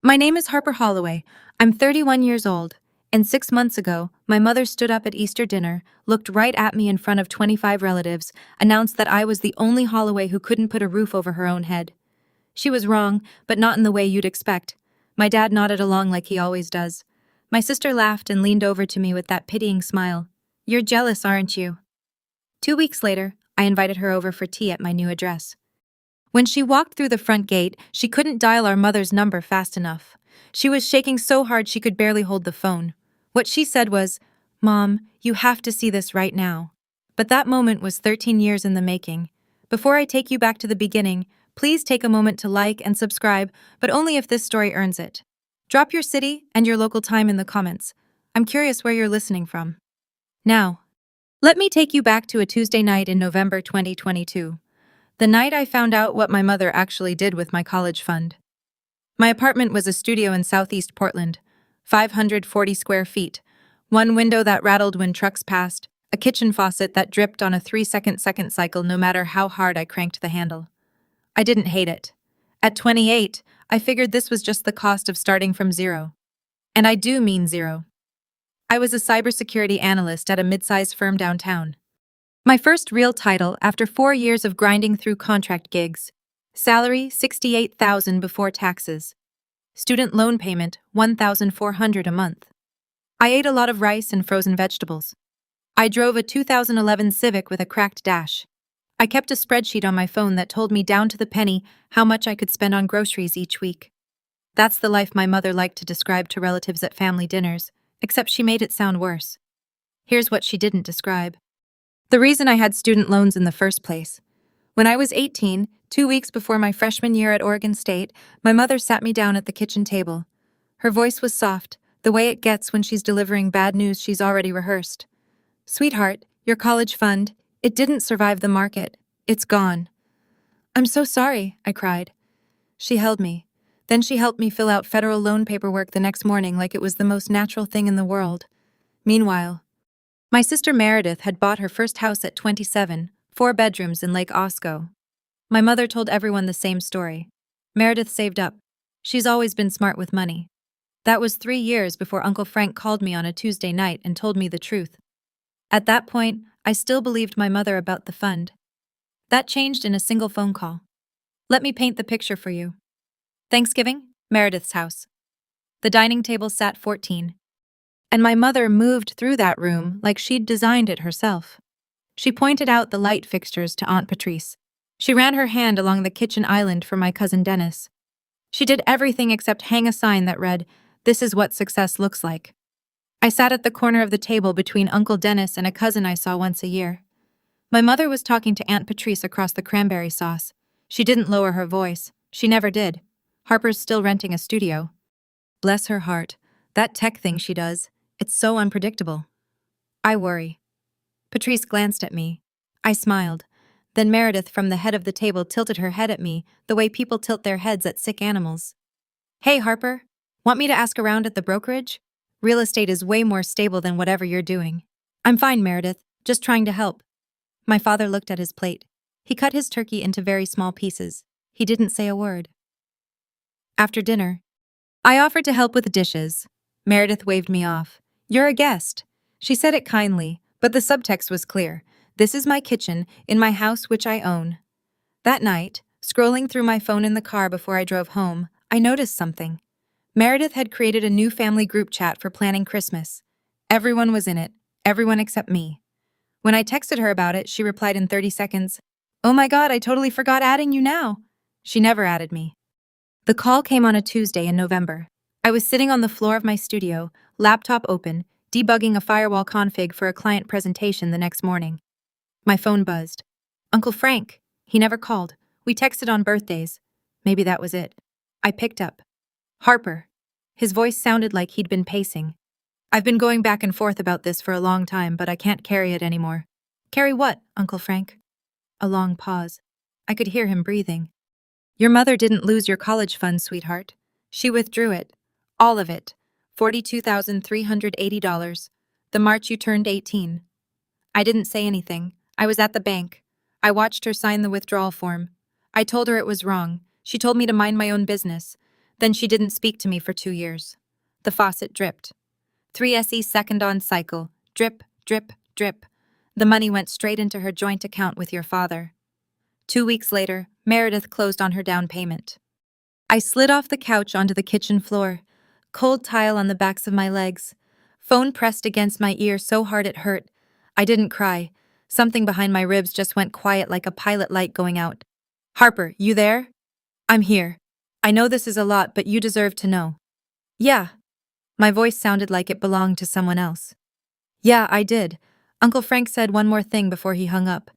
My name is Harper Holloway. I'm 31 years old, and 6 months ago, my mother stood up at Easter dinner, looked right at me in front of 25 relatives, announced that I was the only Holloway who couldn't put a roof over her own head. She was wrong, but not in the way you'd expect. My dad nodded along like he always does. My sister laughed and leaned over to me with that pitying smile. "You're jealous, aren't you?" 2 weeks later, I invited her over for tea at my new address. When she walked through the front gate, she couldn't dial our mother's number fast enough. She was shaking so hard she could barely hold the phone. What she said was, "Mom, you have to see this right now." But that moment was 13 years in the making. Before I take you back to the beginning, please take a moment to like and subscribe, but only if this story earns it. Drop your city and your local time in the comments. I'm curious where you're listening from. Now, let me take you back to a Tuesday night in November 2022. The night I found out what my mother actually did with my college fund. My apartment was a studio in southeast Portland, 540 square feet, one window that rattled when trucks passed, a kitchen faucet that dripped on a 3-second cycle no matter how hard I cranked the handle. I didn't hate it. At 28, I figured this was just the cost of starting from zero. And I do mean zero. I was a cybersecurity analyst at a mid-sized firm downtown. My first real title after 4 years of grinding through contract gigs. Salary $68,000 before taxes. Student loan payment $1,400 a month. I ate a lot of rice and frozen vegetables. I drove a 2011 Civic with a cracked dash. I kept a spreadsheet on my phone that told me down to the penny how much I could spend on groceries each week. That's the life my mother liked to describe to relatives at family dinners, except she made it sound worse. Here's what she didn't describe. The reason I had student loans in the first place. When I was 18, 2 weeks before my freshman year at Oregon State, my mother sat me down at the kitchen table. Her voice was soft, the way it gets when she's delivering bad news she's already rehearsed. "Sweetheart, your college fund, it didn't survive the market. It's gone." "I'm so sorry," I cried. She held me. Then she helped me fill out federal loan paperwork the next morning like it was the most natural thing in the world. Meanwhile, my sister Meredith had bought her first house at 27, 4 bedrooms in Lake Osco. My mother told everyone the same story. Meredith saved up. She's always been smart with money. That was 3 years before Uncle Frank called me on a Tuesday night and told me the truth. At that point, I still believed my mother about the fund. That changed in a single phone call. Let me paint the picture for you. Thanksgiving, Meredith's house. The dining table sat 14. And my mother moved through that room like she'd designed it herself. She pointed out the light fixtures to Aunt Patrice. She ran her hand along the kitchen island for my cousin Dennis. She did everything except hang a sign that read, "This is what success looks like." I sat at the corner of the table between Uncle Dennis and a cousin I saw once a year. My mother was talking to Aunt Patrice across the cranberry sauce. She didn't lower her voice. She never did. Harper's still renting a studio. Bless her heart. That tech thing she does. It's so unpredictable. I worry. Patrice glanced at me. I smiled. Then Meredith from the head of the table tilted her head at me, the way people tilt their heads at sick animals. "Hey, Harper. Want me to ask around at the brokerage? Real estate is way more stable than whatever you're doing." "I'm fine, Meredith. Just trying to help." My father looked at his plate. He cut his turkey into very small pieces. He didn't say a word. After dinner, I offered to help with the dishes. Meredith waved me off. "You're a guest." She said it kindly, but the subtext was clear. This is my kitchen, in my house which I own. That night, scrolling through my phone in the car before I drove home, I noticed something. Meredith had created a new family group chat for planning Christmas. Everyone was in it, everyone except me. When I texted her about it, she replied in 30 seconds, "Oh my God, I totally forgot adding you now." She never added me. The call came on a Tuesday in November. I was sitting on the floor of my studio, laptop open, debugging a firewall config for a client presentation the next morning. My phone buzzed. Uncle Frank. He never called. We texted on birthdays. Maybe that was it. I picked up. "Harper." His voice sounded like he'd been pacing. "I've been going back and forth about this for a long time, but I can't carry it anymore." "Carry what, Uncle Frank?" A long pause. I could hear him breathing. "Your mother didn't lose your college fund, sweetheart. She withdrew it. All of it. $42,380. The March you turned 18. I didn't say anything. I was at the bank. I watched her sign the withdrawal form. I told her it was wrong. She told me to mind my own business. Then she didn't speak to me for 2 years. The faucet dripped. 3 SE second on cycle. Drip, drip, drip. The money went straight into her joint account with your father. 2 weeks later, Meredith closed on her down payment. I slid off the couch onto the kitchen floor, cold tile on the backs of my legs, phone pressed against my ear so hard it hurt. I didn't cry. Something behind my ribs just went quiet like a pilot light going out. Harper, you there? I'm here. I know this is a lot, but you deserve to know. Yeah. My voice sounded like it belonged to someone else. Yeah, I did. Uncle Frank said one more thing before he hung up.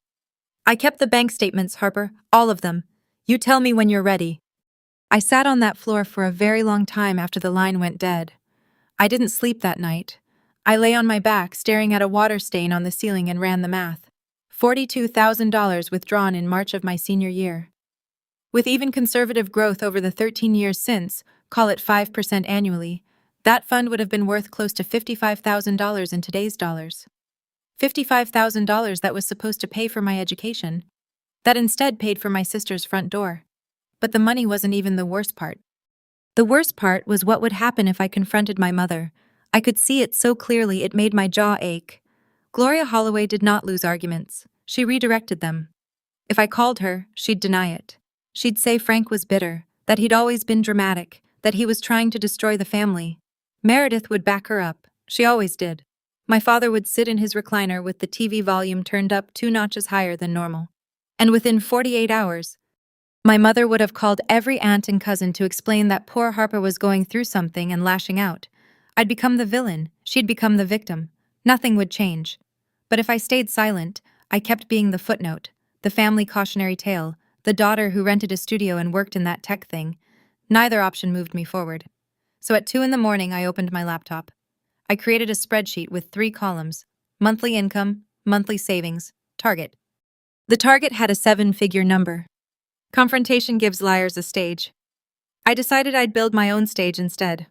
I kept the bank statements, Harper, all of them. You tell me when you're ready. I sat on that floor for a very long time after the line went dead. I didn't sleep that night. I lay on my back, staring at a water stain on the ceiling and ran the math. $42,000 withdrawn in March of my senior year. With even conservative growth over the 13 years since, call it 5% annually, that fund would have been worth close to $55,000 in today's dollars. $55,000 that was supposed to pay for my education, that instead paid for my sister's front door. But the money wasn't even the worst part. The worst part was what would happen if I confronted my mother. I could see it so clearly it made my jaw ache. Gloria Holloway did not lose arguments. She redirected them. If I called her, she'd deny it. She'd say Frank was bitter, that he'd always been dramatic, that he was trying to destroy the family. Meredith would back her up. She always did. My father would sit in his recliner with the TV volume turned up 2 notches higher than normal. And within 48 hours, my mother would have called every aunt and cousin to explain that poor Harper was going through something and lashing out. I'd become the villain, she'd become the victim. Nothing would change. But if I stayed silent, I kept being the footnote, the family cautionary tale, the daughter who rented a studio and worked in that tech thing. Neither option moved me forward. So at 2 a.m, I opened my laptop. I created a spreadsheet with 3 columns: monthly income, monthly savings, target. The target had a 7-figure number. Confrontation gives liars a stage. I decided I'd build my own stage instead.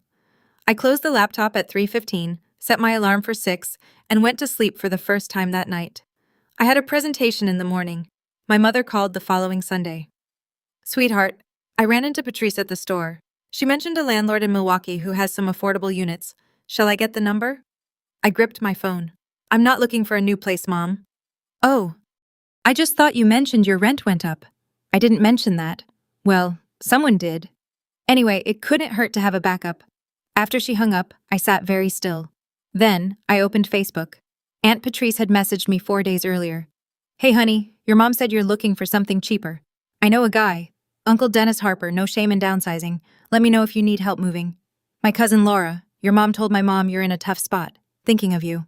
I closed the laptop at 3:15, set my alarm for 6, and went to sleep for the first time that night. I had a presentation in the morning. My mother called the following Sunday. Sweetheart, I ran into Patrice at the store. She mentioned a landlord in Milwaukee who has some affordable units. Shall I get the number? I gripped my phone. I'm not looking for a new place, Mom. Oh. I just thought you mentioned your rent went up. I didn't mention that. Well, someone did. Anyway, it couldn't hurt to have a backup. After she hung up, I sat very still. Then, I opened Facebook. Aunt Patrice had messaged me 4 days earlier. Hey honey, your mom said you're looking for something cheaper. I know a guy. Uncle Dennis Harper, no shame in downsizing. Let me know if you need help moving. My cousin Laura, your mom told my mom you're in a tough spot. Thinking of you.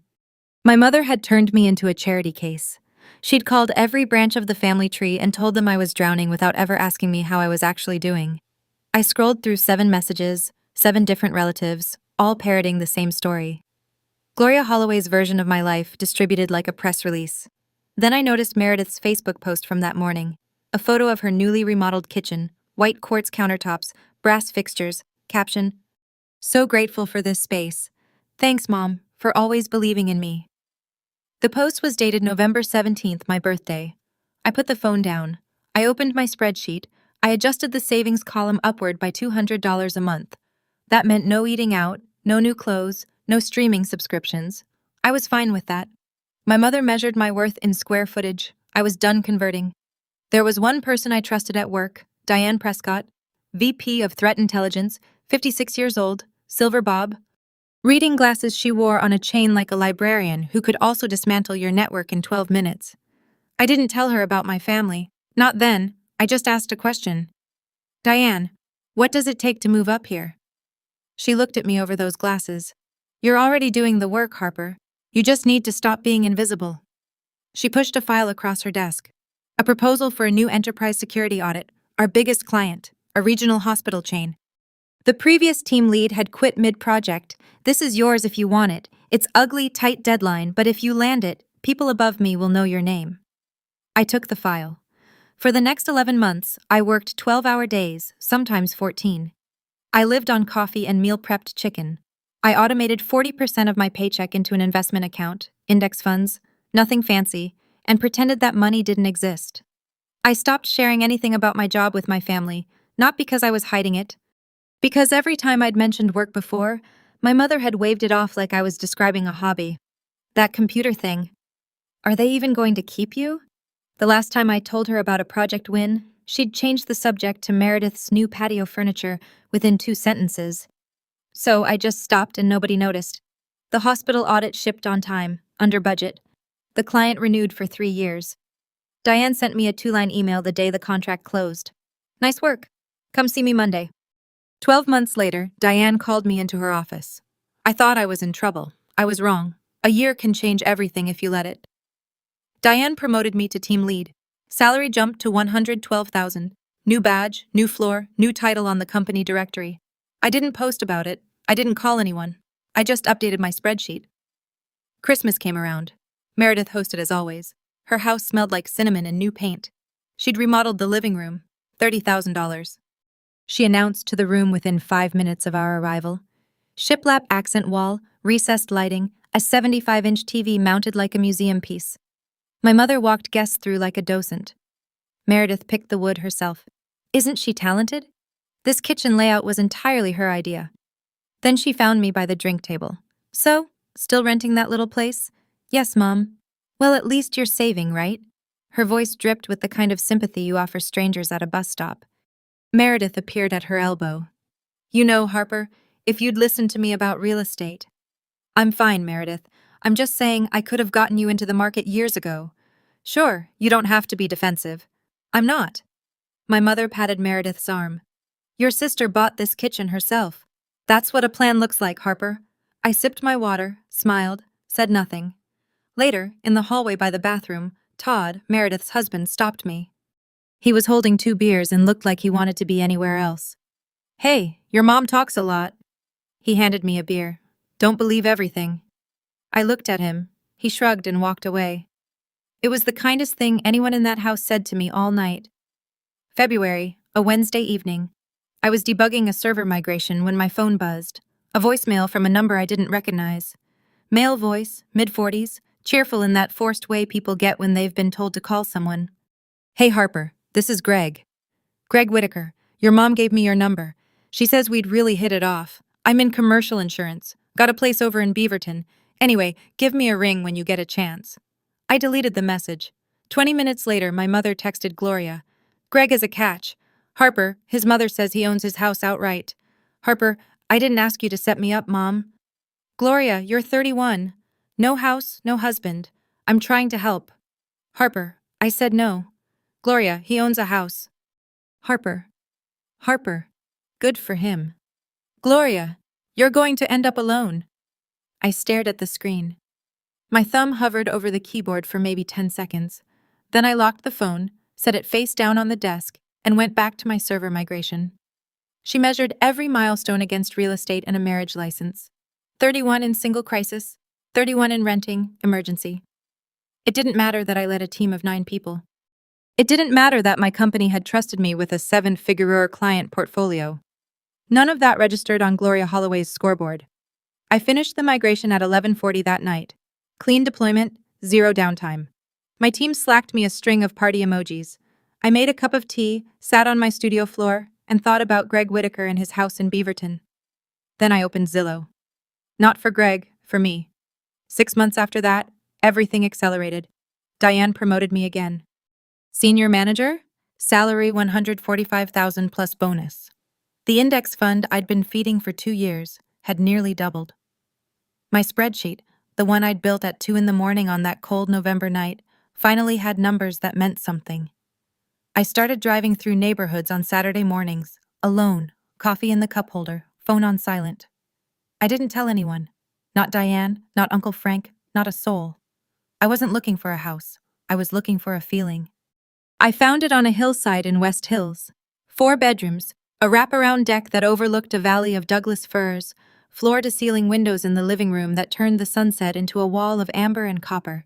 My mother had turned me into a charity case. She'd called every branch of the family tree and told them I was drowning without ever asking me how I was actually doing. I scrolled through 7 messages, 7 different relatives, all parroting the same story. Gloria Holloway's version of my life distributed like a press release. Then I noticed Meredith's Facebook post from that morning. A photo of her newly remodeled kitchen, white quartz countertops, brass fixtures, caption, "So grateful for this space. Thanks, Mom, for always believing in me." The post was dated November 17th, my birthday. I put the phone down. I opened my spreadsheet. I adjusted the savings column upward by $200 a month. That meant no eating out, no new clothes, no streaming subscriptions. I was fine with that. My mother measured my worth in square footage. I was done converting. There was one person I trusted at work, Diane Prescott, VP of Threat Intelligence, 56 years old, silver bob. Reading glasses she wore on a chain like a librarian who could also dismantle your network in 12 minutes. I didn't tell her about my family. Not then. I just asked a question. Diane, what does it take to move up here? She looked at me over those glasses. You're already doing the work, Harper. You just need to stop being invisible. She pushed a file across her desk. A proposal for a new enterprise security audit, our biggest client, a regional hospital chain. The previous team lead had quit mid-project. This is yours if you want it. It's ugly, tight deadline, but if you land it, people above me will know your name. I took the file. For the next 11 months, I worked 12-hour days, sometimes 14. I lived on coffee and meal-prepped chicken. I automated 40% of my paycheck into an investment account, index funds, nothing fancy, and pretended that money didn't exist. I stopped sharing anything about my job with my family, not because I was hiding it, Because every time I'd mentioned work before, my mother had waved it off like I was describing a hobby. That computer thing. Are they even going to keep you? The last time I told her about a project win, she'd changed the subject to Meredith's new patio furniture within 2 sentences. So I just stopped and nobody noticed. The hospital audit shipped on time, under budget. The client renewed for 3 years. Diane sent me a 2-line email the day the contract closed. Nice work. Come see me Monday. 12 months later, Diane called me into her office. I thought I was in trouble. I was wrong. A year can change everything if you let it. Diane promoted me to team lead. Salary jumped to $112,000. New badge, new floor, new title on the company directory. I didn't post about it. I didn't call anyone. I just updated my spreadsheet. Christmas came around. Meredith hosted as always. Her house smelled like cinnamon and new paint. She'd remodeled the living room. $30,000. She announced to the room within 5 minutes of our arrival. Shiplap accent wall, recessed lighting, a 75-inch TV mounted like a museum piece. My mother walked guests through like a docent. Meredith picked the wood herself. Isn't she talented? This kitchen layout was entirely her idea. Then she found me by the drink table. So, still renting that little place? Yes, Mom. Well, at least you're saving, right? Her voice dripped with the kind of sympathy you offer strangers at a bus stop. Meredith appeared at her elbow. You know, Harper, if you'd listened to me about real estate. I'm fine, Meredith. I'm just saying I could have gotten you into the market years ago. Sure, you don't have to be defensive. I'm not. My mother patted Meredith's arm. Your sister bought this kitchen herself. That's what a plan looks like, Harper. I sipped my water, smiled, said nothing. Later, in the hallway by the bathroom, Todd, Meredith's husband, stopped me. He was holding 2 beers and looked like he wanted to be anywhere else. Hey, your mom talks a lot. He handed me a beer. Don't believe everything. I looked at him. He shrugged and walked away. It was the kindest thing anyone in that house said to me all night. February, a Wednesday evening. I was debugging a server migration when my phone buzzed. A voicemail from a number I didn't recognize. Male voice, mid-40s, cheerful in that forced way people get when they've been told to call someone. Hey Harper, this is Greg. Greg Whitaker, your mom gave me your number. She says we'd really hit it off. I'm in commercial insurance. Got a place over in Beaverton. Anyway, give me a ring when you get a chance. I deleted the message. 20 minutes later, my mother texted Gloria. Greg is a catch. Harper, his mother says he owns his house outright. Harper, I didn't ask you to set me up, Mom. Gloria, you're 31. No house, no husband. I'm trying to help. Harper, I said no. Gloria, he owns a house. Harper. Good for him. Gloria, you're going to end up alone. I stared at the screen. My thumb hovered over the keyboard for maybe 10 seconds. Then I locked the phone, set it face down on the desk, and went back to my server migration. She measured every milestone against real estate and a marriage license. 31 in single crisis, 31 in renting, emergency. It didn't matter that I led a team of 9 people. It didn't matter that my company had trusted me with a 7-figure client portfolio. None of that registered on Gloria Holloway's scoreboard. I finished the migration at 11:40 that night. Clean deployment, 0 downtime. My team slacked me a string of party emojis. I made a cup of tea, sat on my studio floor, and thought about Greg Whitaker and his house in Beaverton. Then I opened Zillow. Not for Greg, for me. 6 months after that, everything accelerated. Diane promoted me again. Senior manager, salary $145,000 plus bonus. The index fund I'd been feeding for 2 years had nearly doubled. My spreadsheet, the one I'd built at 2 a.m. on that cold November night, finally had numbers that meant something. I started driving through neighborhoods on Saturday mornings, alone, coffee in the cup holder, phone on silent. I didn't tell anyone. Not Diane, not Uncle Frank, not a soul. I wasn't looking for a house. I was looking for a feeling. I found it on a hillside in West Hills. 4 bedrooms, a wraparound deck that overlooked a valley of Douglas firs, floor-to-ceiling windows in the living room that turned the sunset into a wall of amber and copper.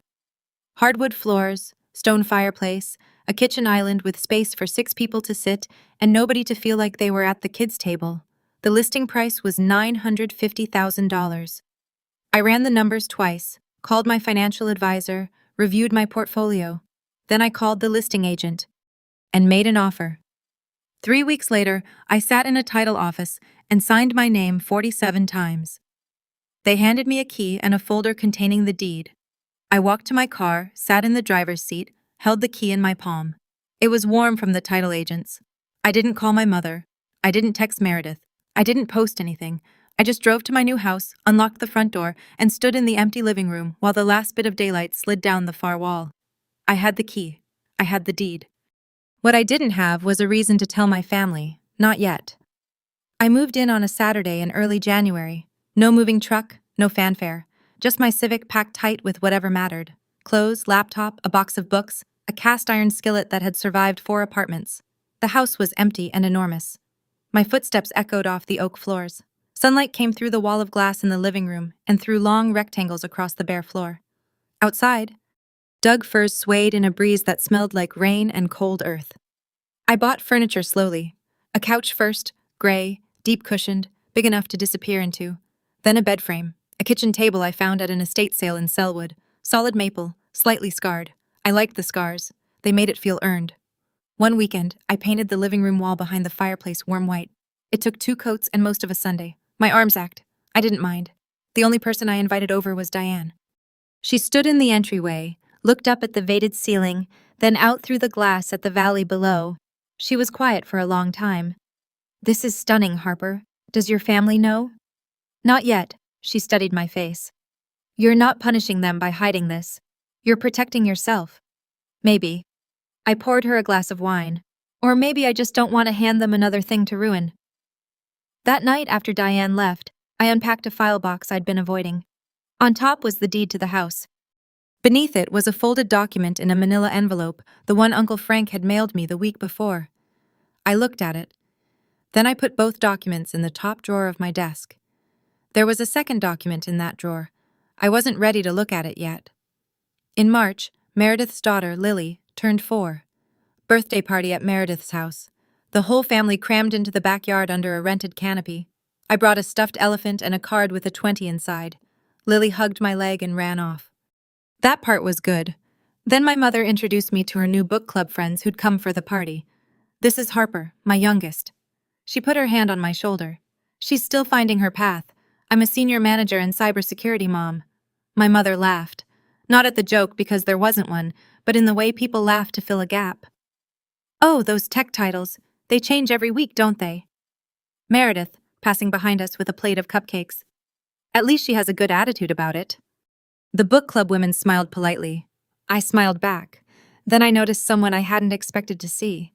Hardwood floors, stone fireplace, a kitchen island with space for 6 people to sit and nobody to feel like they were at the kids' table. The listing price was $950,000. I ran the numbers twice, called my financial advisor, reviewed my portfolio. Then I called the listing agent and made an offer. 3 weeks later, I sat in a title office and signed my name 47 times. They handed me a key and a folder containing the deed. I walked to my car, sat in the driver's seat, held the key in my palm. It was warm from the title agents. I didn't call my mother. I didn't text Meredith. I didn't post anything. I just drove to my new house, unlocked the front door, and stood in the empty living room while the last bit of daylight slid down the far wall. I had the key. I had the deed. What I didn't have was a reason to tell my family. Not yet. I moved in on a Saturday in early January. No moving truck, no fanfare. Just my Civic packed tight with whatever mattered. Clothes, laptop, a box of books, a cast iron skillet that had survived 4 apartments. The house was empty and enormous. My footsteps echoed off the oak floors. Sunlight came through the wall of glass in the living room and through long rectangles across the bare floor. Outside, Doug firs swayed in a breeze that smelled like rain and cold earth. I bought furniture slowly. A couch first, gray, deep cushioned, big enough to disappear into. Then a bed frame, a kitchen table I found at an estate sale in Selwood, solid maple, slightly scarred. I liked the scars. They made it feel earned. One weekend, I painted the living room wall behind the fireplace warm white. It took 2 coats and most of a Sunday. My arms ached. I didn't mind. The only person I invited over was Diane. She stood in the entryway, looked up at the veited ceiling, then out through the glass at the valley below. She was quiet for a long time. "This is stunning, Harper. Does your family know?" "Not yet," she studied my face. "You're not punishing them by hiding this. You're protecting yourself." "Maybe." I poured her a glass of wine. "Or maybe I just don't want to hand them another thing to ruin." That night after Diane left, I unpacked a file box I'd been avoiding. On top was the deed to the house. Beneath it was a folded document in a manila envelope, the one Uncle Frank had mailed me the week before. I looked at it. Then I put both documents in the top drawer of my desk. There was a second document in that drawer. I wasn't ready to look at it yet. In March, Meredith's daughter, Lily, turned 4. Birthday party at Meredith's house. The whole family crammed into the backyard under a rented canopy. I brought a stuffed elephant and a card with a 20 inside. Lily hugged my leg and ran off. That part was good. Then my mother introduced me to her new book club friends who'd come for the party. "This is Harper, my youngest." She put her hand on my shoulder. "She's still finding her path. I'm a senior manager and cybersecurity mom." My mother laughed. Not at the joke because there wasn't one, but in the way people laugh to fill a gap. "Oh, those tech titles. They change every week, don't they?" Meredith, passing behind us with a plate of cupcakes. "At least she has a good attitude about it." The book club women smiled politely. I smiled back. Then I noticed someone I hadn't expected to see.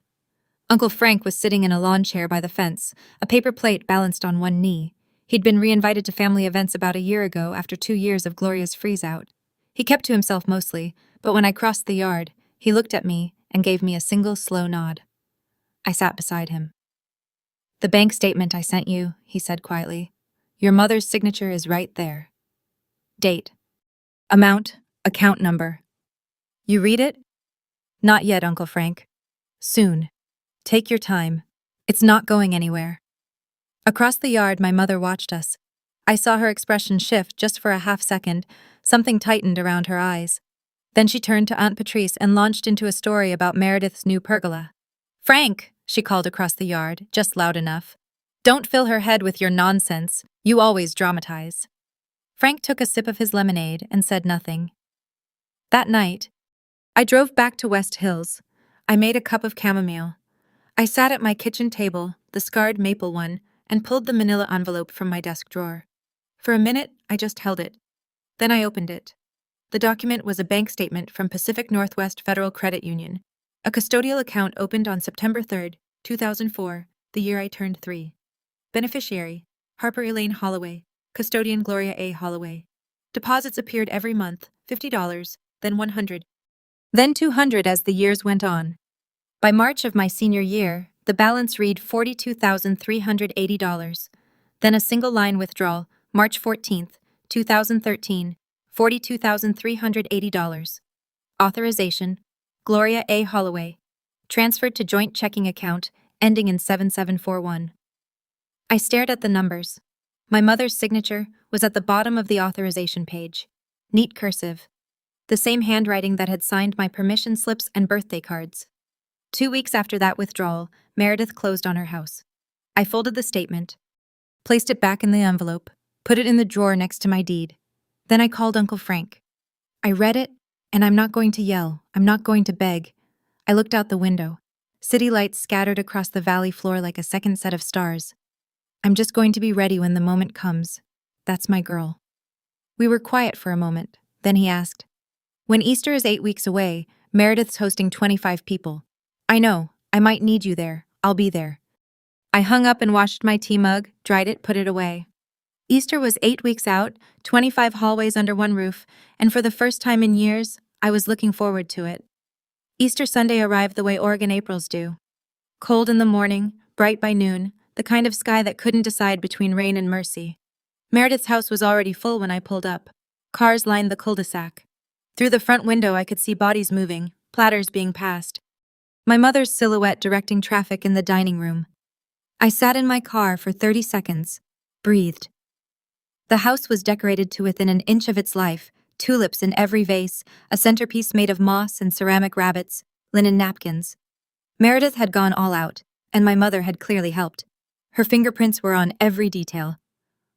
Uncle Frank was sitting in a lawn chair by the fence, a paper plate balanced on one knee. He'd been reinvited to family events about a year ago after 2 years of Gloria's freeze-out. He kept to himself mostly, but when I crossed the yard, he looked at me and gave me a single slow nod. I sat beside him. "The bank statement I sent you," he said quietly. "Your mother's signature is right there. Date. Amount, account number. You read it?" "Not yet, Uncle Frank. Soon. Take your time. It's not going anywhere." Across the yard, my mother watched us. I saw her expression shift just for a half second. Something tightened around her eyes. Then she turned to Aunt Patrice and launched into a story about Meredith's new pergola. "Frank," she called across the yard, just loud enough. "Don't fill her head with your nonsense. You always dramatize." Frank took a sip of his lemonade and said nothing. That night, I drove back to West Hills. I made a cup of chamomile. I sat at my kitchen table, the scarred maple one, and pulled the manila envelope from my desk drawer. For a minute, I just held it. Then I opened it. The document was a bank statement from Pacific Northwest Federal Credit Union. A custodial account opened on September 3rd, 2004, the year I turned 3. Beneficiary, Harper Elaine Holloway. Custodian Gloria A. Holloway. Deposits appeared every month, $50, then $100, then $200 as the years went on. By March of my senior year, the balance read $42,380. Then a single-line withdrawal, March 14th, 2013, $42,380. Authorization, Gloria A. Holloway. Transferred to joint checking account, ending in 7741. I stared at the numbers. My mother's signature was at the bottom of the authorization page. Neat cursive. The same handwriting that had signed my permission slips and birthday cards. 2 weeks after that withdrawal, Meredith closed on her house. I folded the statement. placed it back in the envelope, put it in the drawer next to my deed. Then I called Uncle Frank. I read it, and I'm not going to yell, I'm not going to beg. I looked out the window. City lights scattered across the valley floor like a second set of stars. I'm just going to be ready when the moment comes. That's my girl. We were quiet for a moment. Then he asked, when Easter is 8 weeks away, Meredith's hosting 25 people. I know, I might need you there. I'll be there. I hung up and washed my tea mug, dried it, put it away. Easter was 8 weeks out, 25 hallways under one roof, and for the first time in years, I was looking forward to it. Easter Sunday arrived the way Oregon Aprils do. Cold in the morning, bright by noon, the kind of sky that couldn't decide between rain and mercy. Meredith's house was already full when I pulled up. Cars lined the cul-de-sac. Through the front window I could see bodies moving, platters being passed. My mother's silhouette directing traffic in the dining room. I sat in my car for 30 seconds, breathed. The house was decorated to within an inch of its life, tulips in every vase, a centerpiece made of moss and ceramic rabbits, linen napkins. Meredith had gone all out, and my mother had clearly helped. Her fingerprints were on every detail.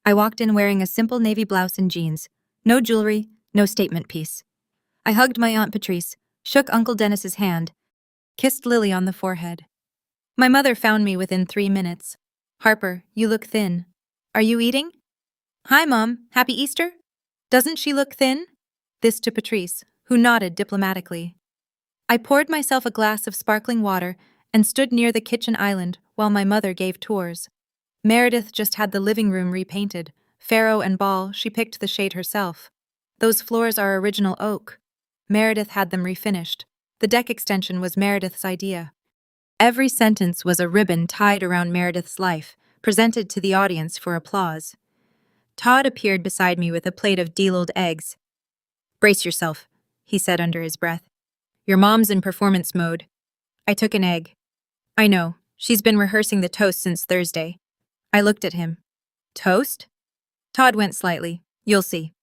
I walked in wearing a simple navy blouse and jeans. No jewelry, no statement piece. I hugged my Aunt Patrice, shook Uncle Dennis's hand, kissed Lily on the forehead. My mother found me within 3 minutes. Harper, you look thin. Are you eating? Hi, Mom. Happy Easter? Doesn't she look thin? This to Patrice, who nodded diplomatically. I poured myself a glass of sparkling water and stood near the kitchen island while my mother gave tours. Meredith just had the living room repainted. Faro and Ball, she picked the shade herself. Those floors are original oak. Meredith had them refinished. The deck extension was Meredith's idea. Every sentence was a ribbon tied around Meredith's life, presented to the audience for applause. Todd appeared beside me with a plate of deal-old eggs. Brace yourself, he said under his breath. Your mom's in performance mode. I took an egg. I know, she's been rehearsing the toast since Thursday. I looked at him. Toast? Todd went slightly. You'll see.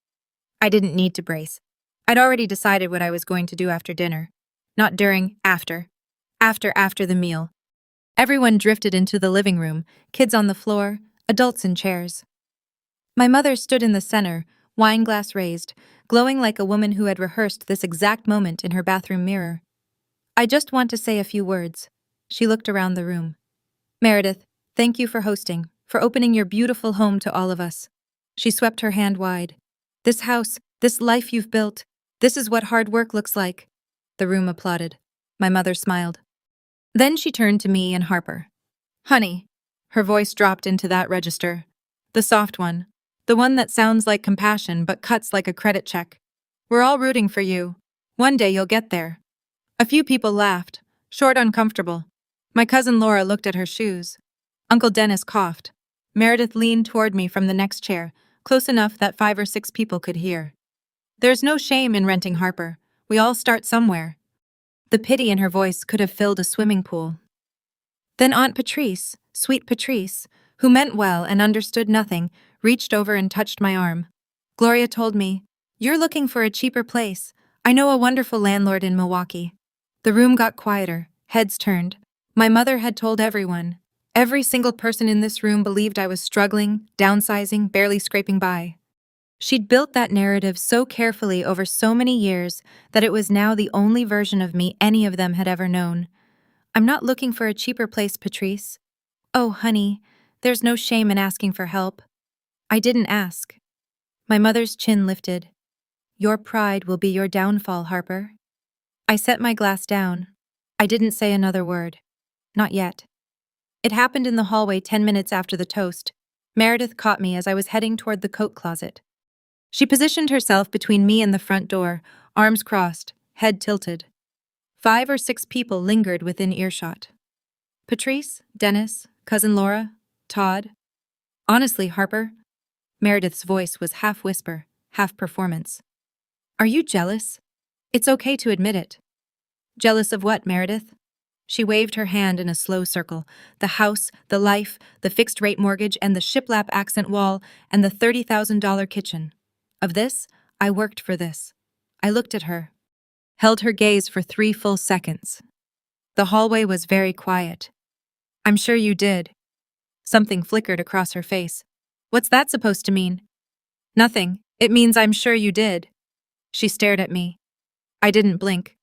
I didn't need to brace. I'd already decided what I was going to do after dinner. Not during, after. After the meal. Everyone drifted into the living room, kids on the floor, adults in chairs. My mother stood in the center, wine glass raised, glowing like a woman who had rehearsed this exact moment in her bathroom mirror. I just want to say a few words. She looked around the room. Meredith, thank you for hosting, for opening your beautiful home to all of us. She swept her hand wide. This house, this life you've built, this is what hard work looks like. The room applauded. My mother smiled. Then she turned to me and Harper. Honey. Her voice dropped into that register. The soft one. The one that sounds like compassion but cuts like a credit check. We're all rooting for you. One day you'll get there. A few people laughed, short uncomfortable. My cousin Laura looked at her shoes. Uncle Dennis coughed. Meredith leaned toward me from the next chair, close enough that 5 or 6 people could hear. There's no shame in renting Harper. We all start somewhere. The pity in her voice could have filled a swimming pool. Then Aunt Patrice, sweet Patrice, who meant well and understood nothing, reached over and touched my arm. Gloria told me, You're looking for a cheaper place. I know a wonderful landlord in Milwaukee. The room got quieter, heads turned. My mother had told everyone. Every single person in this room believed I was struggling, downsizing, barely scraping by. She'd built that narrative so carefully over so many years that it was now the only version of me any of them had ever known. I'm not looking for a cheaper place, Patrice. Oh, honey, there's no shame in asking for help. I didn't ask. My mother's chin lifted. Your pride will be your downfall, Harper. I set my glass down. I didn't say another word. Not yet. It happened in the hallway 10 minutes after the toast. Meredith caught me as I was heading toward the coat closet. She positioned herself between me and the front door, arms crossed, head tilted. 5 or 6 people lingered within earshot. Patrice, Dennis, Cousin Laura, Todd. Honestly, Harper. Meredith's voice was half whisper, half performance. Are you jealous? It's okay to admit it. Jealous of what, Meredith? She waved her hand in a slow circle. The house, the life, the fixed-rate mortgage, and the shiplap accent wall, and the $30,000 kitchen. Of this, I worked for this. I looked at her. Held her gaze for 3 full seconds. The hallway was very quiet. I'm sure you did. Something flickered across her face. What's that supposed to mean? Nothing. It means I'm sure you did. She stared at me. I didn't blink.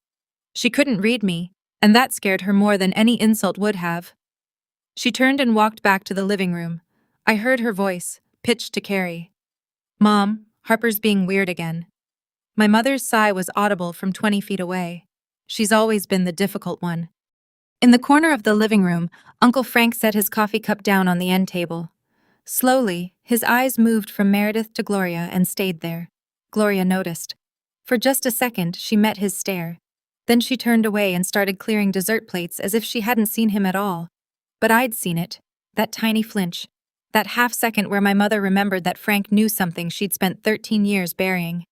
She couldn't read me, and that scared her more than any insult would have. She turned and walked back to the living room. I heard her voice, pitched to Carrie. Mom, Harper's being weird again. My mother's sigh was audible from 20 feet away. She's always been the difficult one. In the corner of the living room, Uncle Frank set his coffee cup down on the end table. Slowly, his eyes moved from Meredith to Gloria and stayed there. Gloria noticed. For just a second, she met his stare. Then she turned away and started clearing dessert plates as if she hadn't seen him at all. But I'd seen it. That tiny flinch. That half second where my mother remembered that Frank knew something she'd spent 13 years burying.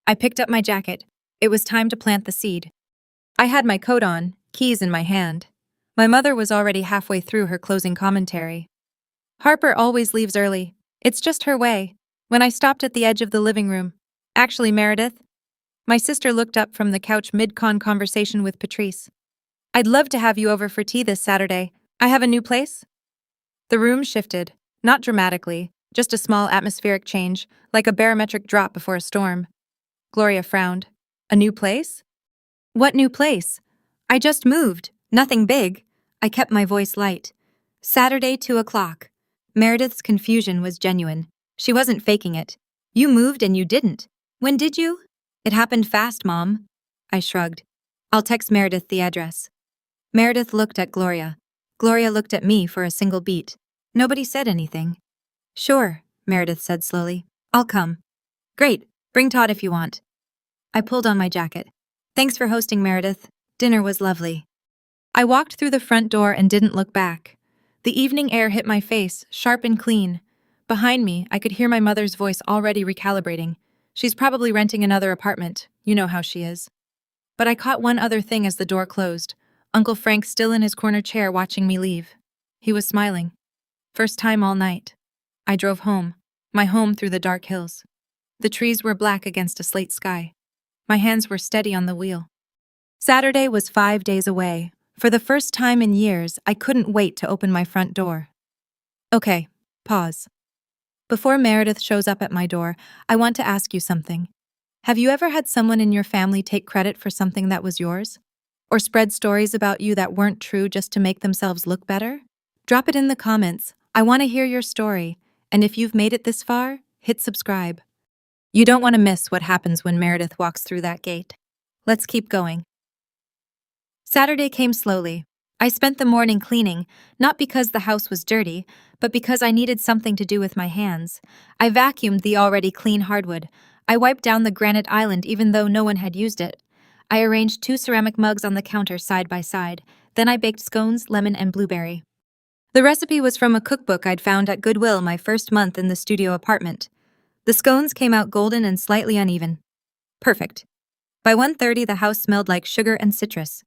I picked up my jacket. It was time to plant the seed. I had my coat on, keys in my hand. My mother was already halfway through her closing commentary. Harper always leaves early. It's just her way. When I stopped at the edge of the living room. Actually, Meredith. My sister looked up from the couch mid-con conversation with Patrice. I'd love to have you over for tea this Saturday. I have a new place. The room shifted, not dramatically, just a small atmospheric change, like a barometric drop before a storm. Gloria frowned. A new place? What new place? I just moved. Nothing big. I kept my voice light. Saturday, 2 o'clock. Meredith's confusion was genuine. She wasn't faking it. You moved and you didn't. When did you? It happened fast, Mom. I shrugged. I'll text Meredith the address. Meredith looked at Gloria. Gloria looked at me for a single beat. Nobody said anything. Sure, Meredith said slowly. I'll come. Great. Bring Todd if you want. I pulled on my jacket. Thanks for hosting, Meredith. Dinner was lovely. I walked through the front door and didn't look back. The evening air hit my face, sharp and clean. Behind me, I could hear my mother's voice already recalibrating. She's probably renting another apartment. You know how she is. But I caught one other thing as the door closed. Uncle Frank still in his corner chair watching me leave. He was smiling. First time all night. I drove home. My home through the dark hills. The trees were black against a slate sky. My hands were steady on the wheel. Saturday was 5 days away. For the first time in years, I couldn't wait to open my front door. Okay, pause. Before Meredith shows up at my door, I want to ask you something. Have you ever had someone in your family take credit for something that was yours? Or spread stories about you that weren't true just to make themselves look better? Drop it in the comments. I want to hear your story. And if you've made it this far, hit subscribe. You don't want to miss what happens when Meredith walks through that gate. Let's keep going. Saturday came slowly. I spent the morning cleaning, not because the house was dirty, but because I needed something to do with my hands. I vacuumed the already clean hardwood. I wiped down the granite island even though no one had used it. I arranged 2 ceramic mugs on the counter side by side. Then I baked scones, lemon, and blueberry. The recipe was from a cookbook I'd found at Goodwill my first month in the studio apartment. The scones came out golden and slightly uneven. Perfect. By 1:30, the house smelled like sugar and citrus.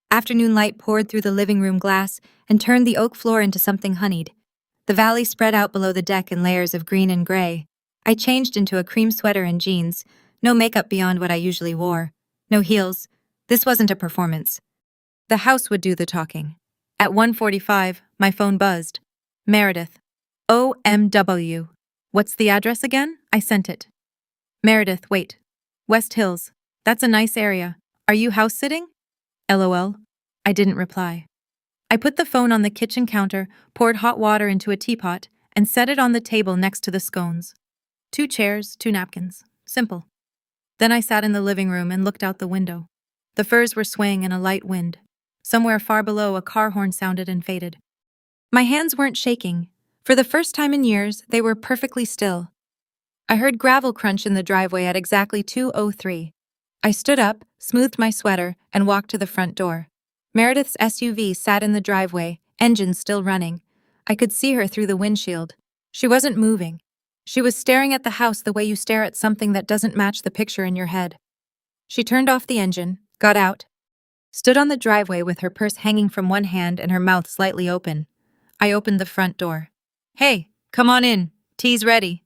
Afternoon light poured through the living room glass and turned the oak floor into something honeyed. The valley spread out below the deck in layers of green and gray. I changed into a cream sweater and jeans, no makeup beyond what I usually wore. No heels. This wasn't a performance. The house would do the talking. At 1:45, my phone buzzed. Meredith. OMW. What's the address again? I sent it. Meredith, wait. West Hills. That's a nice area. Are you house sitting? LOL. I didn't reply. I put the phone on the kitchen counter, poured hot water into a teapot, and set it on the table next to the scones. 2 chairs, 2 napkins. Simple. Then I sat in the living room and looked out the window. The firs were swaying in a light wind. Somewhere far below, a car horn sounded and faded. My hands weren't shaking. For the first time in years, they were perfectly still. I heard gravel crunch in the driveway at exactly 2:03. I stood up, smoothed my sweater, and walked to the front door. Meredith's SUV sat in the driveway, engine still running. I could see her through the windshield. She wasn't moving. She was staring at the house the way you stare at something that doesn't match the picture in your head. She turned off the engine, got out, stood on the driveway with her purse hanging from one hand and her mouth slightly open. I opened the front door. Hey, come on in. Tea's ready.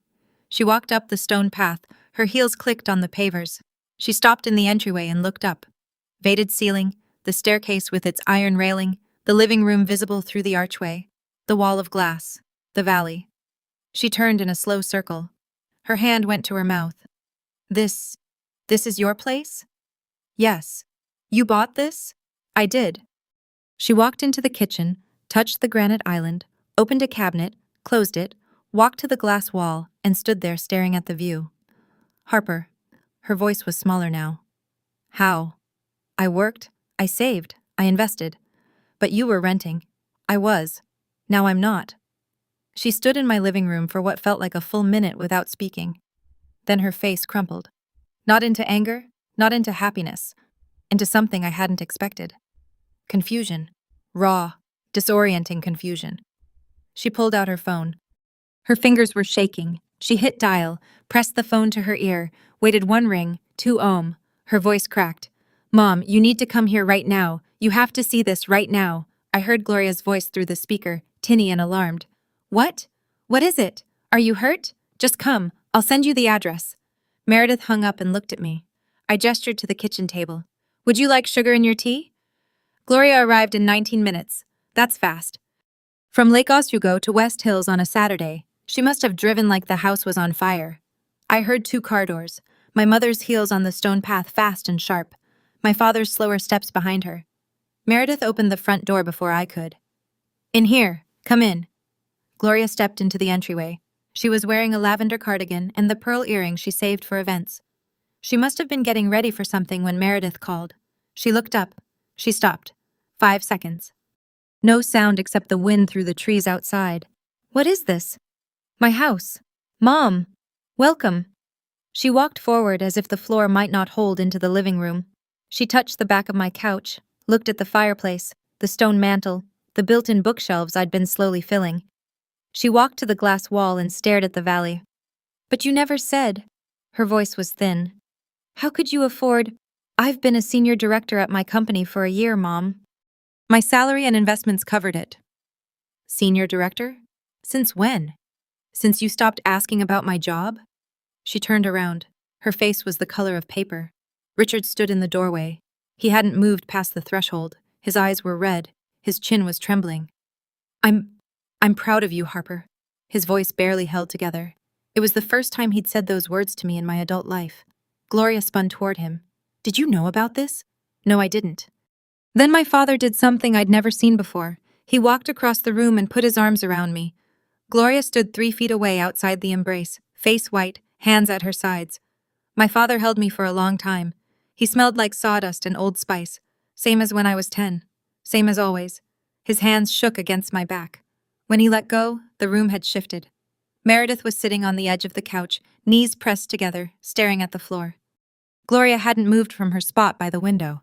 She walked up the stone path. Her heels clicked on the pavers. She stopped in the entryway and looked up. Vated ceiling, the staircase with its iron railing, the living room visible through the archway, the wall of glass, the valley. She turned in a slow circle. Her hand went to her mouth. This is your place? Yes. You bought this? I did. She walked into the kitchen, touched the granite island, opened a cabinet, closed it, walked to the glass wall, and stood there staring at the view. Harper. Her voice was smaller now. How? I worked, I saved, I invested. But you were renting. I was. Now I'm not. She stood in my living room for what felt like a full minute without speaking. Then her face crumpled. Not into anger, not into happiness, into something I hadn't expected. Confusion. Raw, disorienting confusion. She pulled out her phone. Her fingers were shaking. She hit dial, pressed the phone to her ear, waited one ring, 2 ohm. Her voice cracked. Mom, you need to come here right now. You have to see this right now. I heard Gloria's voice through the speaker, tinny and alarmed. What? What is it? Are you hurt? Just come. I'll send you the address. Meredith hung up and looked at me. I gestured to the kitchen table. Would you like sugar in your tea? Gloria arrived in 19 minutes. That's fast. From Lake Oswego to West Hills on a Saturday, she must have driven like the house was on fire. I heard 2 car doors, my mother's heels on the stone path fast and sharp, my father's slower steps behind her. Meredith opened the front door before I could. In here, come in. Gloria stepped into the entryway. She was wearing a lavender cardigan and the pearl earrings she saved for events. She must have been getting ready for something when Meredith called. She looked up. She stopped. 5 seconds. No sound except the wind through the trees outside. What is this? My house. Mom. Welcome. She walked forward as if the floor might not hold into the living room. She touched the back of my couch, looked at the fireplace, the stone mantel, the built-in bookshelves I'd been slowly filling. She walked to the glass wall and stared at the valley. But you never said. Her voice was thin. How could you afford? I've been a senior director at my company for a year, Mom. My salary and investments covered it. Senior director? Since when? Since you stopped asking about my job? She turned around. Her face was the color of paper. Richard stood in the doorway. He hadn't moved past the threshold. His eyes were red. His chin was trembling. I'm proud of you, Harper. His voice barely held together. It was the first time he'd said those words to me in my adult life. Gloria spun toward him. Did you know about this? No, I didn't. Then my father did something I'd never seen before. He walked across the room and put his arms around me. Gloria stood 3 feet away outside the embrace, face white, hands at her sides. My father held me for a long time. He smelled like sawdust and Old Spice, same as when I was 10, same as always. His hands shook against my back. When he let go, the room had shifted. Meredith was sitting on the edge of the couch, knees pressed together, staring at the floor. Gloria hadn't moved from her spot by the window.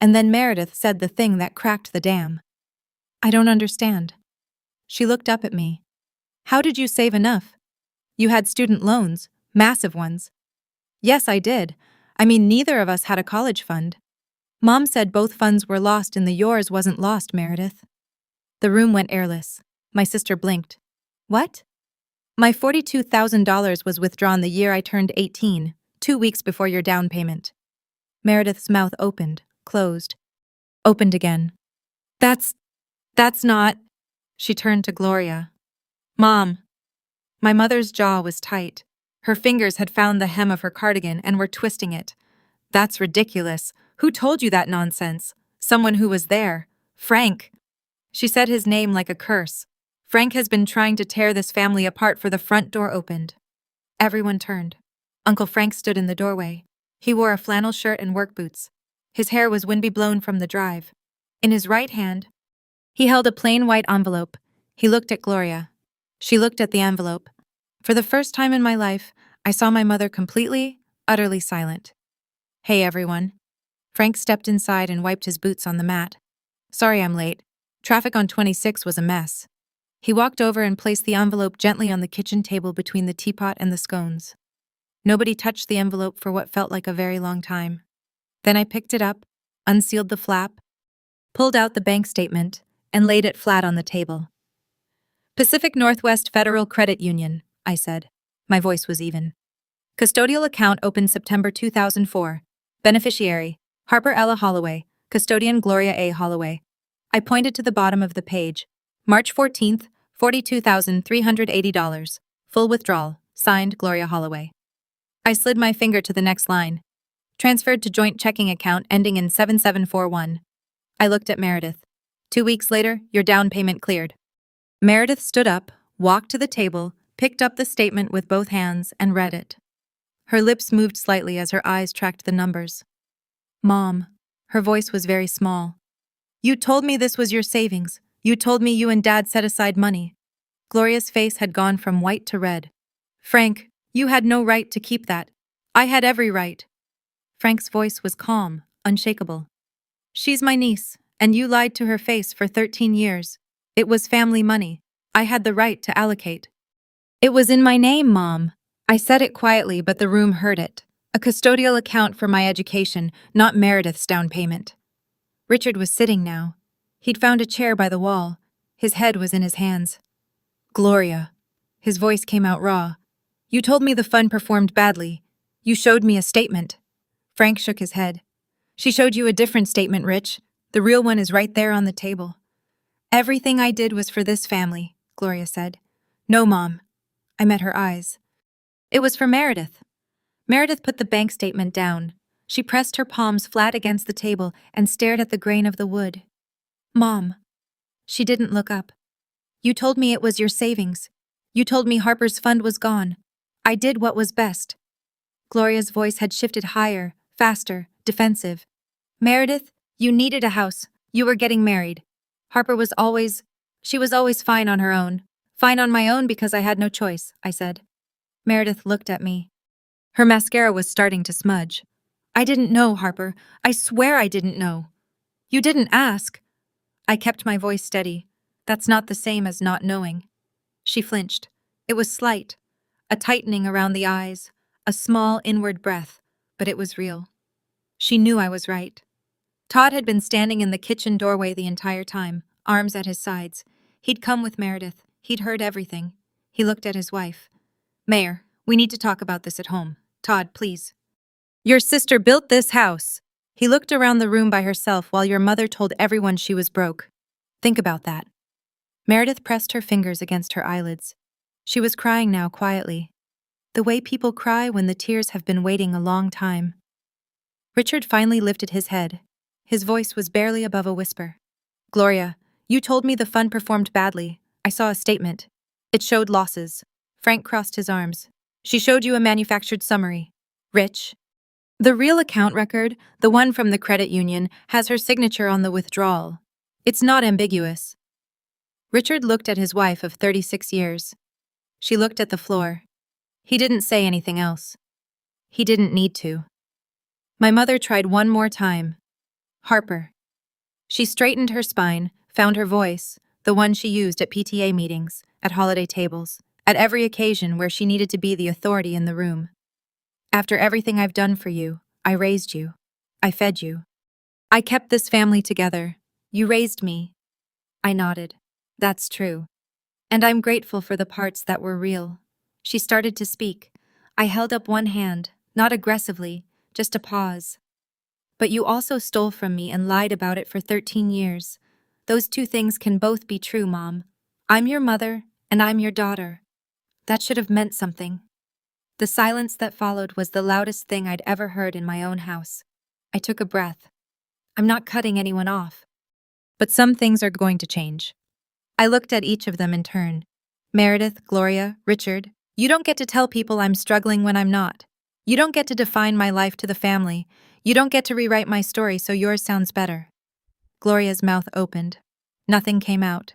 And then Meredith said the thing that cracked the dam. I don't understand. She looked up at me. How did you save enough? You had student loans, massive ones. Yes, I did. I mean, neither of us had a college fund. Mom said both funds were lost and the yours wasn't lost, Meredith. The room went airless. My sister blinked. What? My $42,000 was withdrawn the year I turned 18, 2 weeks before your down payment. Meredith's mouth opened, closed, opened again. That's not. She turned to Gloria. Mom. My mother's jaw was tight. Her fingers had found the hem of her cardigan and were twisting it. That's ridiculous. Who told you that nonsense? Someone who was there. Frank. She said his name like a curse. Frank has been trying to tear this family apart for the front door opened. Everyone turned. Uncle Frank stood in the doorway. He wore a flannel shirt and work boots. His hair was wind-blown from the drive. In his right hand, he held a plain white envelope. He looked at Gloria. She looked at the envelope. For the first time in my life, I saw my mother completely, utterly silent. Hey, everyone. Frank stepped inside and wiped his boots on the mat. Sorry I'm late. Traffic on 26 was a mess. He walked over and placed the envelope gently on the kitchen table between the teapot and the scones. Nobody touched the envelope for what felt like a very long time. Then I picked it up, unsealed the flap, pulled out the bank statement, and laid it flat on the table. Pacific Northwest Federal Credit Union, I said. My voice was even. Custodial account opened September 2004. Beneficiary, Harper Ella Holloway, custodian Gloria A. Holloway. I pointed to the bottom of the page. March 14th, $42,380. Full withdrawal. Signed, Gloria Holloway. I slid my finger to the next line. Transferred to joint checking account ending in 7741. I looked at Meredith. 2 weeks later, your down payment cleared. Meredith stood up, walked to the table, picked up the statement with both hands, and read it. Her lips moved slightly as her eyes tracked the numbers. Mom. Her voice was very small. You told me this was your savings. You told me you and Dad set aside money. Gloria's face had gone from white to red. Frank, you had no right to keep that. I had every right. Frank's voice was calm, unshakable. She's my niece, and you lied to her face for 13 years. It was family money. I had the right to allocate. It was in my name, Mom. I said it quietly, but the room heard it. A custodial account for my education, not Meredith's down payment. Richard was sitting now. He'd found a chair by the wall. His head was in his hands. Gloria. His voice came out raw. You told me the fund performed badly. You showed me a statement. Frank shook his head. She showed you a different statement, Rich. The real one is right there on the table. Everything I did was for this family, Gloria said. No, Mom. I met her eyes. It was for Meredith. Meredith put the bank statement down. She pressed her palms flat against the table and stared at the grain of the wood. Mom. She didn't look up. You told me it was your savings. You told me Harper's fund was gone. I did what was best. Gloria's voice had shifted higher, faster, defensive. Meredith, you needed a house. You were getting married. Harper was always fine on her own. Fine on my own because I had no choice, I said. Meredith looked at me. Her mascara was starting to smudge. I didn't know, Harper. I swear I didn't know. You didn't ask. I kept my voice steady. That's not the same as not knowing. She flinched. It was slight. A tightening around the eyes. A small inward breath. But it was real. She knew I was right. Todd had been standing in the kitchen doorway the entire time, arms at his sides. He'd come with Meredith. He'd heard everything. He looked at his wife. Mayor, we need to talk about this at home. Todd, please. Your sister built this house. He looked around the room by herself while your mother told everyone she was broke. Think about that. Meredith pressed her fingers against her eyelids. She was crying now quietly. The way people cry when the tears have been waiting a long time. Richard finally lifted his head. His voice was barely above a whisper. Gloria, you told me the fund performed badly. I saw a statement. It showed losses. Frank crossed his arms. She showed you a manufactured summary. Rich. The real account record, the one from the credit union, has her signature on the withdrawal. It's not ambiguous. Richard looked at his wife of 36 years. She looked at the floor. He didn't say anything else. He didn't need to. My mother tried one more time. Harper. She straightened her spine, found her voice, the one she used at PTA meetings, at holiday tables, at every occasion where she needed to be the authority in the room. After everything I've done for you, I raised you. I fed you. I kept this family together. You raised me. I nodded. That's true. And I'm grateful for the parts that were real. She started to speak. I held up one hand, not aggressively, just a pause. But you also stole from me and lied about it for 13 years. Those two things can both be true, Mom. I'm your mother, and I'm your daughter. That should have meant something. The silence that followed was the loudest thing I'd ever heard in my own house. I took a breath. I'm not cutting anyone off. But some things are going to change. I looked at each of them in turn. Meredith, Gloria, Richard. You don't get to tell people I'm struggling when I'm not. You don't get to define my life to the family. You don't get to rewrite my story so yours sounds better. Gloria's mouth opened. Nothing came out.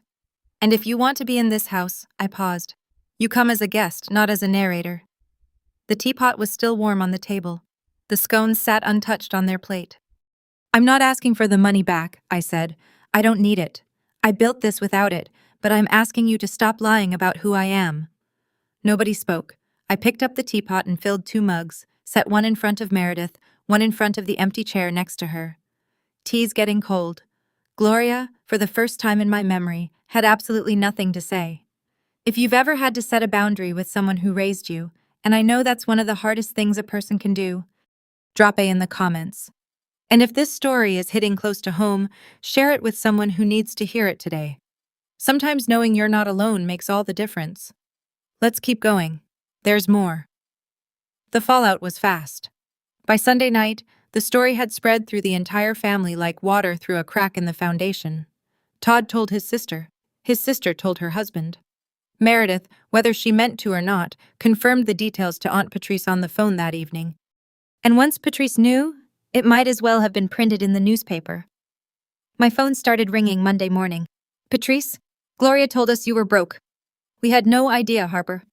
And if you want to be in this house, I paused. You come as a guest, not as a narrator. The teapot was still warm on the table. The scones sat untouched on their plate. I'm not asking for the money back, I said. I don't need it. I built this without it, but I'm asking you to stop lying about who I am. Nobody spoke. I picked up the teapot and filled 2 mugs, set one in front of Meredith, one in front of the empty chair next to her. Tea's getting cold. Gloria, for the first time in my memory, had absolutely nothing to say. If you've ever had to set a boundary with someone who raised you, and I know that's one of the hardest things a person can do, drop A in the comments. And if this story is hitting close to home, share it with someone who needs to hear it today. Sometimes knowing you're not alone makes all the difference. Let's keep going. There's more. The fallout was fast. By Sunday night, the story had spread through the entire family like water through a crack in the foundation. Todd told his sister. His sister told her husband. Meredith, whether she meant to or not, confirmed the details to Aunt Patrice on the phone that evening. And once Patrice knew, it might as well have been printed in the newspaper. My phone started ringing Monday morning. Patrice, Gloria told us you were broke. We had no idea, Harper.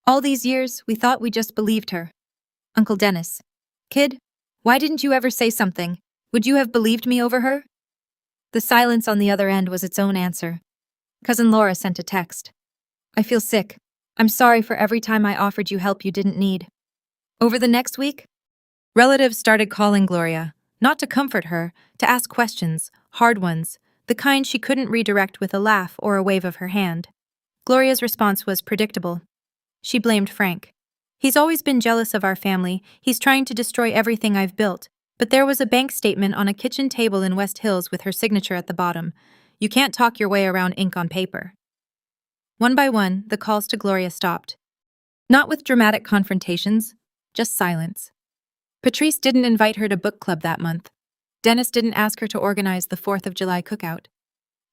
All these years, we thought we just believed her. Uncle Dennis. Kid, why didn't you ever say something? Would you have believed me over her? The silence on the other end was its own answer. Cousin Laura sent a text. I feel sick. I'm sorry for every time I offered you help you didn't need. Over the next week, relatives started calling Gloria, not to comfort her, to ask questions, hard ones, the kind she couldn't redirect with a laugh or a wave of her hand. Gloria's response was predictable. She blamed Frank. He's always been jealous of our family. He's trying to destroy everything I've built. But there was a bank statement on a kitchen table in West Hills with her signature at the bottom. You can't talk your way around ink on paper. One by one, the calls to Gloria stopped. Not with dramatic confrontations, just silence. Patrice didn't invite her to book club that month. Dennis didn't ask her to organize the 4th of July cookout.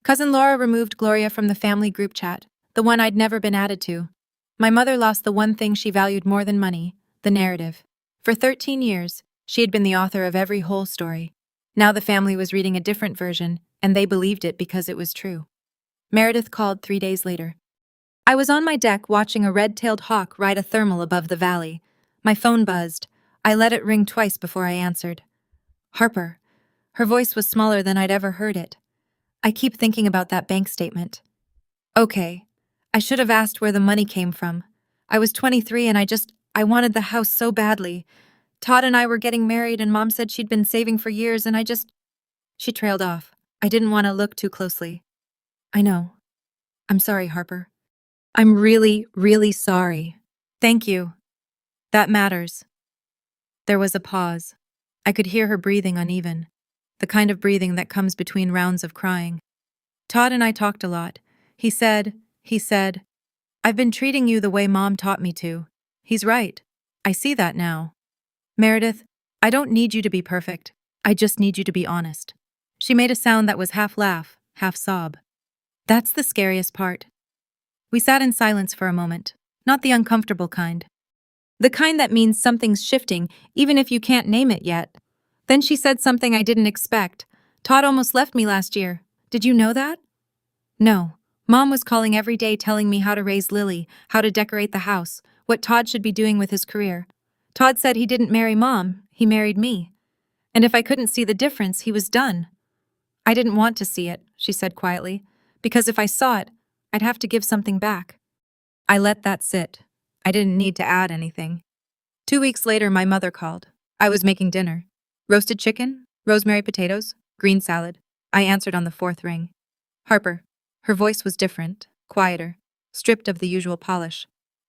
Cousin Laura removed Gloria from the family group chat, the one I'd never been added to. My mother lost the one thing she valued more than money, the narrative. For 13 years, she had been the author of every whole story. Now the family was reading a different version, and they believed it because it was true. Meredith called 3 days later. I was on my deck watching a red-tailed hawk ride a thermal above the valley. My phone buzzed. I let it ring twice before I answered. Harper. Her voice was smaller than I'd ever heard it. I keep thinking about that bank statement. Okay. I should have asked where the money came from. I was 23 and I wanted the house so badly. Todd and I were getting married and Mom said she'd been saving for years and She trailed off. I didn't want to look too closely. I know. I'm sorry, Harper. I'm really, really sorry. Thank you. That matters. There was a pause. I could hear her breathing uneven, the kind of breathing that comes between rounds of crying. Todd and I talked a lot. He said, I've been treating you the way Mom taught me to. He's right. I see that now. Meredith, I don't need you to be perfect. I just need you to be honest. She made a sound that was half laugh, half sob. That's the scariest part. We sat in silence for a moment, not the uncomfortable kind. The kind that means something's shifting, even if you can't name it yet. Then she said something I didn't expect. Todd almost left me last year. Did you know that? No. Mom was calling every day telling me how to raise Lily, how to decorate the house, what Todd should be doing with his career. Todd said he didn't marry Mom, he married me. And if I couldn't see the difference, he was done. I didn't want to see it, she said quietly, because if I saw it, I'd have to give something back. I let that sit. I didn't need to add anything. 2 weeks later, my mother called. I was making dinner. Roasted chicken, rosemary potatoes, green salad. I answered on the 4th ring. Harper. Her voice was different, quieter, stripped of the usual polish.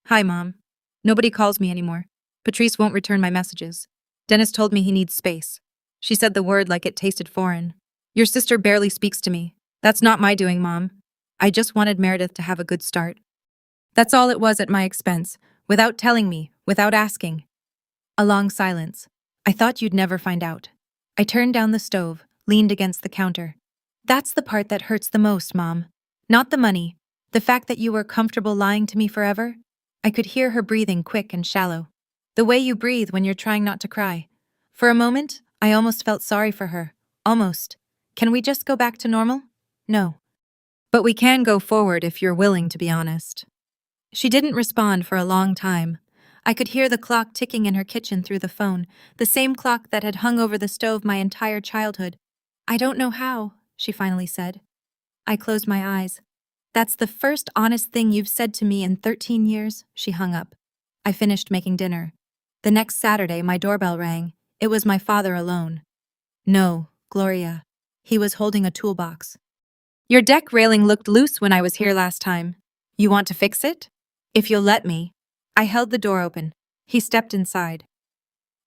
Hi, Mom. Nobody calls me anymore. Patrice won't return my messages. Dennis told me he needs space. She said the word like it tasted foreign. Your sister barely speaks to me. That's not my doing, Mom. I just wanted Meredith to have a good start. That's all it was at my expense, without telling me, without asking. A long silence. I thought you'd never find out. I turned down the stove, leaned against the counter. That's the part that hurts the most, Mom. Not the money. The fact that you were comfortable lying to me forever. I could hear her breathing quick and shallow. The way you breathe when you're trying not to cry. For a moment, I almost felt sorry for her. Almost. Can we just go back to normal? No. But we can go forward if you're willing to be honest. She didn't respond for a long time. I could hear the clock ticking in her kitchen through the phone, the same clock that had hung over the stove my entire childhood. I don't know how, she finally said. I closed my eyes. That's the first honest thing you've said to me in 13 years, she hung up. I finished making dinner. The next Saturday, my doorbell rang. It was my father alone. No, Gloria. He was holding a toolbox. Your deck railing looked loose when I was here last time. You want to fix it? If you'll let me. I held the door open. He stepped inside.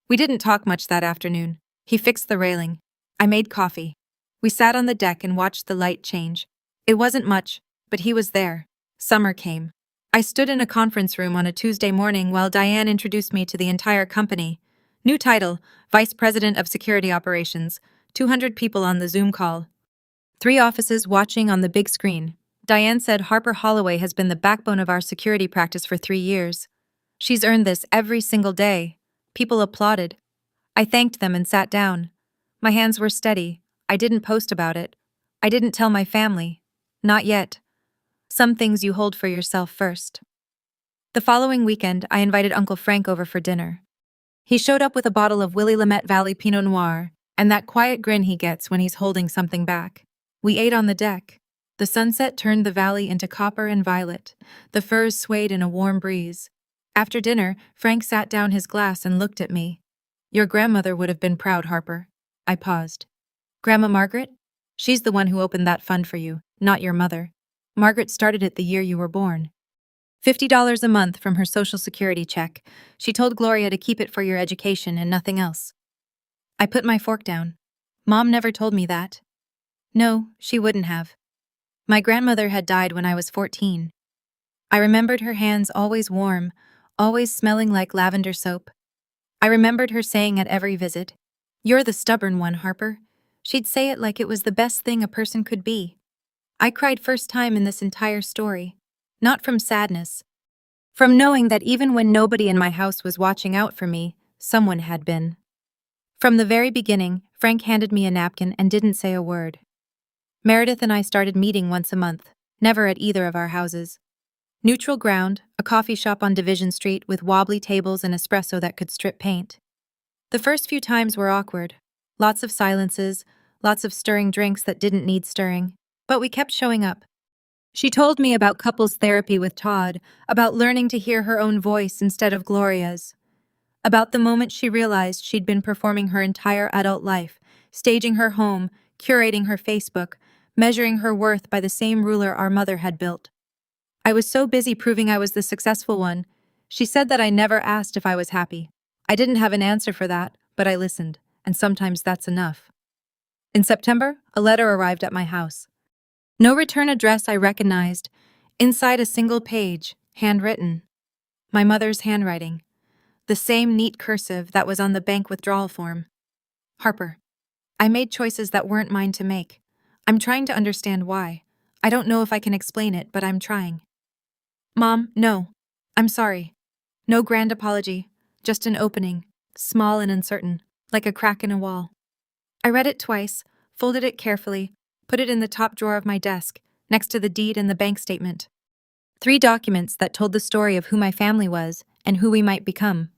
We didn't talk much that afternoon. He fixed the railing. I made coffee. We sat on the deck and watched the light change. It wasn't much, but he was there. Summer came. I stood in a conference room on a Tuesday morning while Diane introduced me to the entire company. New title, Vice President of Security Operations, 200 people on the Zoom call. 3 offices watching on the big screen. Diane said Harper Holloway has been the backbone of our security practice for 3 years. She's earned this every single day. People applauded. I thanked them and sat down. My hands were steady. I didn't post about it. I didn't tell my family. Not yet. Some things you hold for yourself first. The following weekend, I invited Uncle Frank over for dinner. He showed up with a bottle of Willamette Valley Pinot Noir and that quiet grin he gets when he's holding something back. We ate on the deck. The sunset turned the valley into copper and violet. The firs swayed in a warm breeze. After dinner, Frank sat down his glass and looked at me. Your grandmother would have been proud, Harper. I paused. Grandma Margaret? She's the one who opened that fund for you, not your mother. Margaret started it the year you were born. $50 a month from her Social Security check. She told Gloria to keep it for your education and nothing else. I put my fork down. Mom never told me that. No, she wouldn't have. My grandmother had died when I was 14. I remembered her hands always warm, always smelling like lavender soap. I remembered her saying at every visit, "You're the stubborn one, Harper." She'd say it like it was the best thing a person could be. I cried first time in this entire story. Not from sadness. From knowing that even when nobody in my house was watching out for me, someone had been. From the very beginning, Frank handed me a napkin and didn't say a word. Meredith and I started meeting once a month, never at either of our houses. Neutral ground, a coffee shop on Division Street with wobbly tables and espresso that could strip paint. The first few times were awkward. Lots of silences, lots of stirring drinks that didn't need stirring. But we kept showing up. She told me about couples therapy with Todd, about learning to hear her own voice instead of Gloria's. About the moment she realized she'd been performing her entire adult life, staging her home, curating her Facebook, measuring her worth by the same ruler our mother had built. I was so busy proving I was the successful one. She said that I never asked if I was happy. I didn't have an answer for that, but I listened, and sometimes that's enough. In September, a letter arrived at my house. No return address I recognized. Inside a single page, handwritten. My mother's handwriting. The same neat cursive that was on the bank withdrawal form. Harper. I made choices that weren't mine to make. I'm trying to understand why. I don't know if I can explain it, but I'm trying. Mom, no. I'm sorry. No grand apology. Just an opening. Small and uncertain, like a crack in a wall. I read it twice, folded it carefully, put it in the top drawer of my desk, next to the deed and the bank statement. 3 documents that told the story of who my family was and who we might become.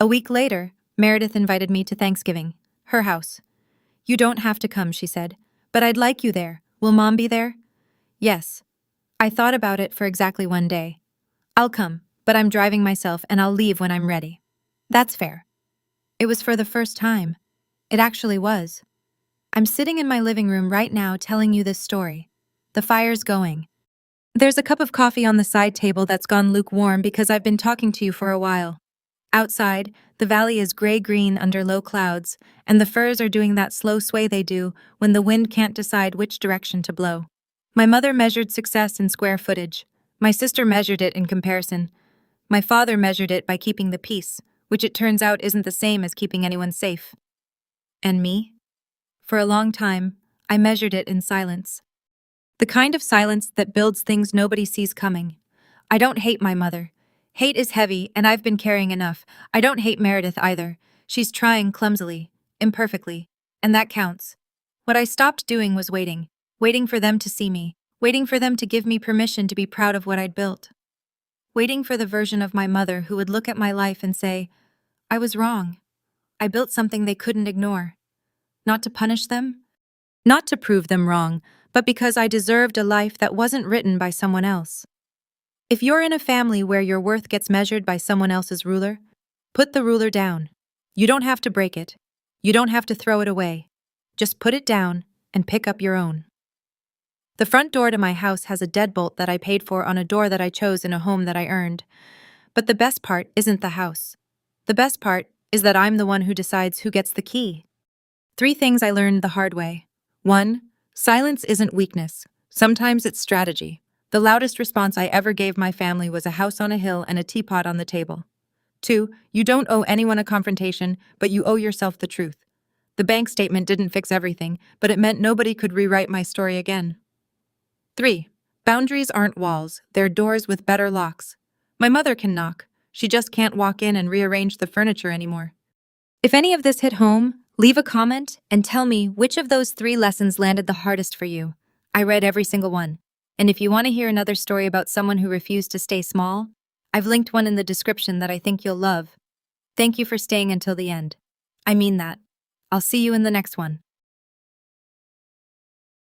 A week later, Meredith invited me to Thanksgiving, her house. You don't have to come, she said, but I'd like you there. Will Mom be there? Yes. I thought about it for exactly 1 day. I'll come, but I'm driving myself and I'll leave when I'm ready. That's fair. It was for the first time. It actually was. I'm sitting in my living room right now telling you this story. The fire's going. There's a cup of coffee on the side table that's gone lukewarm because I've been talking to you for a while. Outside, the valley is gray-green under low clouds, and the firs are doing that slow sway they do when the wind can't decide which direction to blow. My mother measured success in square footage. My sister measured it in comparison. My father measured it by keeping the peace, which it turns out isn't the same as keeping anyone safe. And me? For a long time, I measured it in silence. The kind of silence that builds things nobody sees coming. I don't hate my mother. Hate is heavy, and I've been carrying enough. I don't hate Meredith either. She's trying clumsily, imperfectly, and that counts. What I stopped doing was waiting for them to see me, waiting for them to give me permission to be proud of what I'd built. Waiting for the version of my mother who would look at my life and say, I was wrong. I built something they couldn't ignore. Not to punish them, not to prove them wrong, but because I deserved a life that wasn't written by someone else. If you're in a family where your worth gets measured by someone else's ruler, put the ruler down. You don't have to break it. You don't have to throw it away. Just put it down and pick up your own. The front door to my house has a deadbolt that I paid for on a door that I chose in a home that I earned. But the best part isn't the house. The best part is that I'm the one who decides who gets the key. 3 things I learned the hard way. 1. Silence isn't weakness. Sometimes it's strategy. The loudest response I ever gave my family was a house on a hill and a teapot on the table. 2. You don't owe anyone a confrontation, but you owe yourself the truth. The bank statement didn't fix everything, but it meant nobody could rewrite my story again. 3. Boundaries aren't walls, they're doors with better locks. My mother can knock. She just can't walk in and rearrange the furniture anymore. If any of this hit home, leave a comment and tell me which of those 3 lessons landed the hardest for you. I read every single one. And if you want to hear another story about someone who refused to stay small, I've linked one in the description that I think you'll love. Thank you for staying until the end. I mean that. I'll see you in the next one.